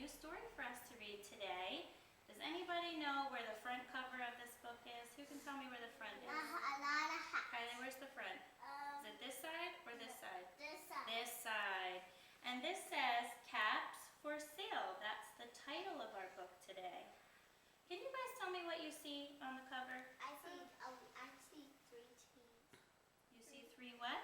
story for us to read today. Does anybody know where the front cover of this book is? Who can tell me where the front is? Kylie, where's the front? Is it this side or this side? This side. This side. And this says Caps for Sale. That's the title of our book today. Can you guys tell me what you see on the cover? I see 3 trees. You see 3 what?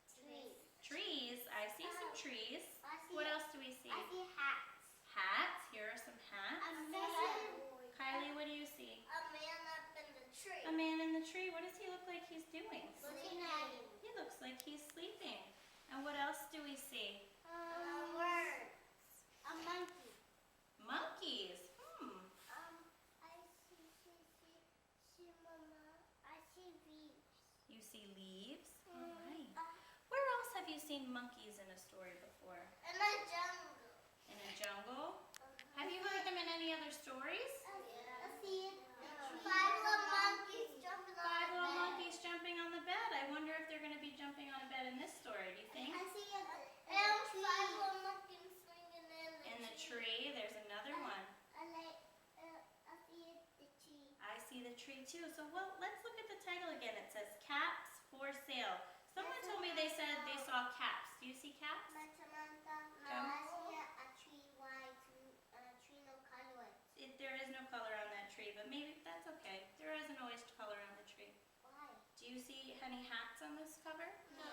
Trees. Trees. I see some trees. I see, What else do we see? I see hats. Hats. Here are some hats. A man. Kylie, what do you see? A man up in the tree. A man in the tree. What does he look like he's doing? Looking at him. He looks like he's sleeping. And what else do we see? Words. A monkey. Monkeys. I see Mama. I see leaves. You see leaves? All right. Where else have you seen monkeys in a story before? In the jungle. In a jungle? Have you heard them in any other stories? I see 5 little monkeys jumping 5 on little the bed. monkeys jumping on the bed. I wonder if they're going to be jumping on a bed in this story. Do you think? I see 5 little monkeys swinging In the tree. There's another one. I see the tree. I see the tree too. So let's look at the title again. It says Caps for Sale. Someone told me they said they saw caps. Do you see caps? Samantha, no, I see a tree white, a tree no color. There is no color on that tree, but maybe that's okay. There isn't always color on the tree. Why? Do you see any hats on this cover? No.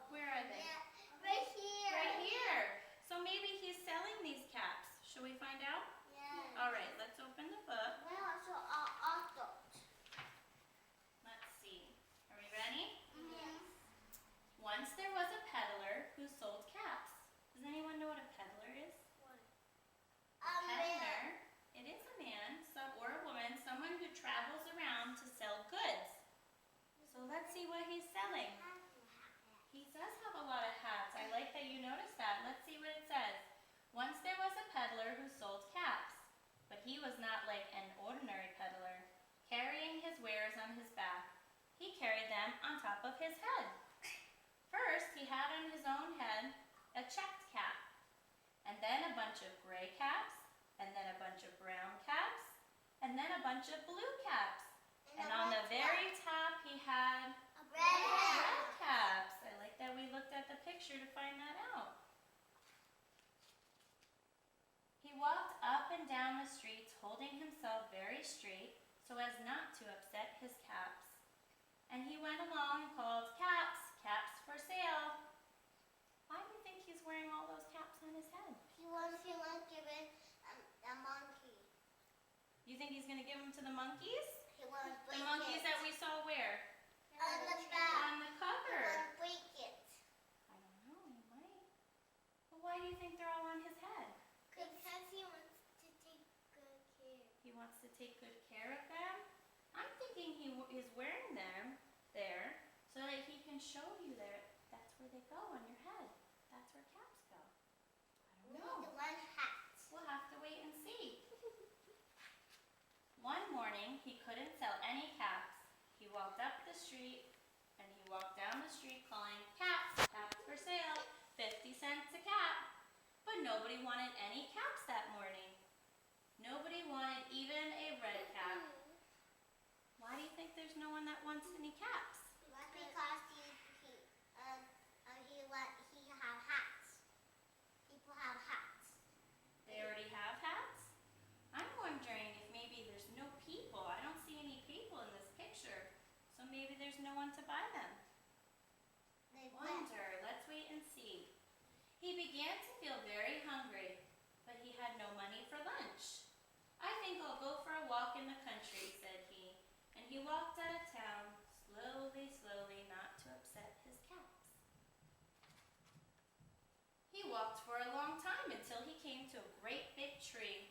Where are they? Yeah, right here. Right here. So maybe he's selling these caps. Should we find out? Yeah. All right, let's open the book. We also are auto. Let's see. Are we ready? Yes. Once there was a peddler who sold caps. Does anyone know what a peddler is? A peddler, it is a man or a woman, someone who travels around to sell goods. So let's see what he's selling. He does have a lot of hats. I like that you noticed that. Let's see what it says. Once there was a peddler who sold caps, but he was not like an ordinary peddler, carrying his wares on his back. He carried them on top of his head. First, he had on his own head a checked cap, and then a bunch of gray caps, and then a bunch of brown caps, and then a bunch of blue caps. And on the very top, he had red caps. I like that we looked at the picture to find that out. He walked up and down the streets, holding himself very straight so as not to upset his caps. And he went along and called, "Caps, caps for sale." Why do you think he's wearing all those caps on his head? He wants to give it a monkey. You think he's going to give them to the monkeys? He wants The monkeys that we saw where? on the back. On the cover. He wants blankets. I don't know, he might. But why do you think they're all on his head? Because he wants to take good care. He wants to take good care of them? I'm thinking he is wearing them there so that he can show you that's where they go on your head. That's where caps go. I We don't need know. the one hat. We'll have to wait and see. One morning, he couldn't sell any caps. He walked up the street and he walked down the street calling, "Caps, caps for sale, 50 cents a cap." But nobody wanted any caps that morning. Nobody wanted even a red cap. Why do you think there's no one that wants any caps? Because he have hats. People have hats. They already have hats? I'm wondering if maybe there's no people. I don't see any people in this picture. So maybe there's no one to buy them. They Wonder. Let's wait and see. He began to feel very hungry, but he had no money for lunch. "I think I'll go for a walk in the country," said he. And he walked out of town, slowly, slowly, not to upset his caps. He walked for a long time until he came to a great big tree.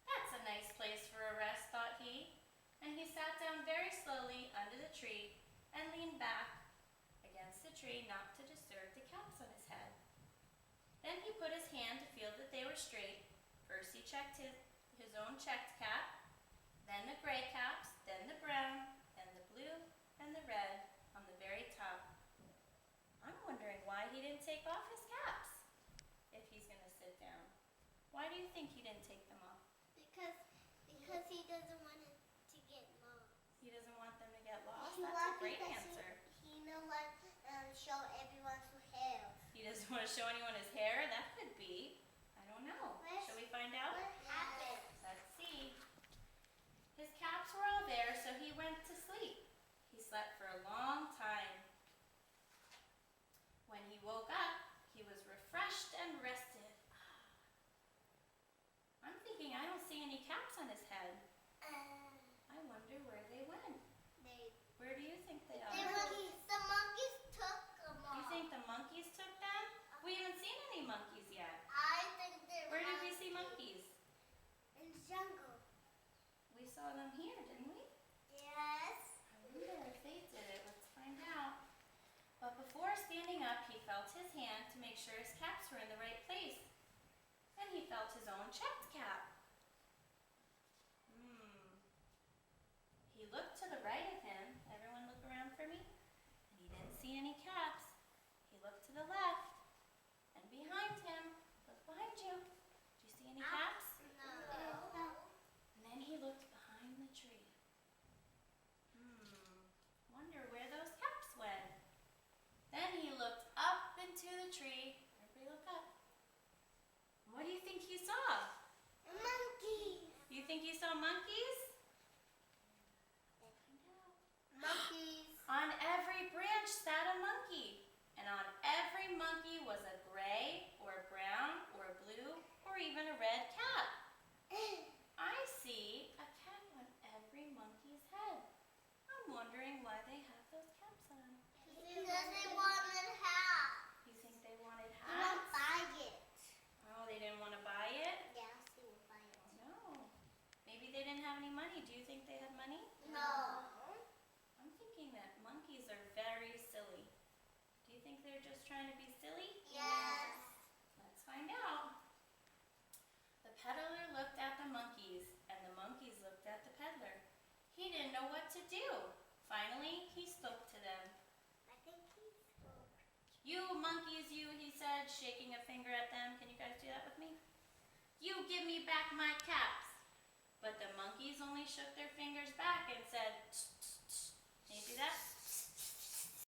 "That's a nice place for a rest," thought he. And he sat down very slowly under the tree and leaned back against the tree not to disturb the caps on his head. Then he put his hand to feel that they were straight. First he checked his own checked cap, then the gray caps, then the brown, then the blue, and the red on the very top. I'm wondering why he didn't take off his caps if he's going to sit down. Why do you think he didn't take them off? Because he doesn't want it to get lost. He doesn't want them to get lost? He That's a wants great because answer. He know what show everyone's hair. He doesn't want to show anyone his hair? That could be. I don't know. Shall we find out? What happened? Let's see. His caps were all there, so he went to sleep. He slept for a long time. When he woke up, he was refreshed and rested. I'm thinking I don't see any caps on his head. I wonder where they went. Where do you think they are? The monkeys took them You off. think the monkeys took them? We haven't seen any monkeys yet. I think they're Where did we see monkeys? in the jungle. We saw them here, didn't we? Yes. I wonder if they did it. Let's find out. But before standing up, he felt his hand to make sure his caps were in the right place. And he felt his own checked cap. He looked to the right of him. Everyone look around for me. And he didn't see any caps. He looked to the left. And behind him. Look behind you. Do you see any caps? No. And then he looked behind the tree. Wonder where those caps went. Then he looked up into the tree. Everybody look up. What do you think he saw? Monkeys. You think he saw monkeys? Monkeys. On every branch sat a monkey. And on every monkey was a gray or brown or blue or even a red cap. I see a cap on every monkey's head. I'm wondering why they have those caps on. Because they wanted half. You think they wanted They won't hats? buy it. Oh, they didn't want to buy it? Yes, they will buy it. No. Maybe they didn't have any money. Do you think they had money? No. I'm thinking that monkeys are very silly. Do you think they're just trying to be silly? Yes. Let's find out. The peddler looked at the monkeys, and the monkeys looked at the peddler. He didn't know what to do. Finally, he spoke to them. I think he spoke. You monkeys, you, he said, shaking a finger at them. Can you guys do that with me? You give me back my caps. But the monkeys only shook their fingers back and said, tss, tss, tss. Can you do that?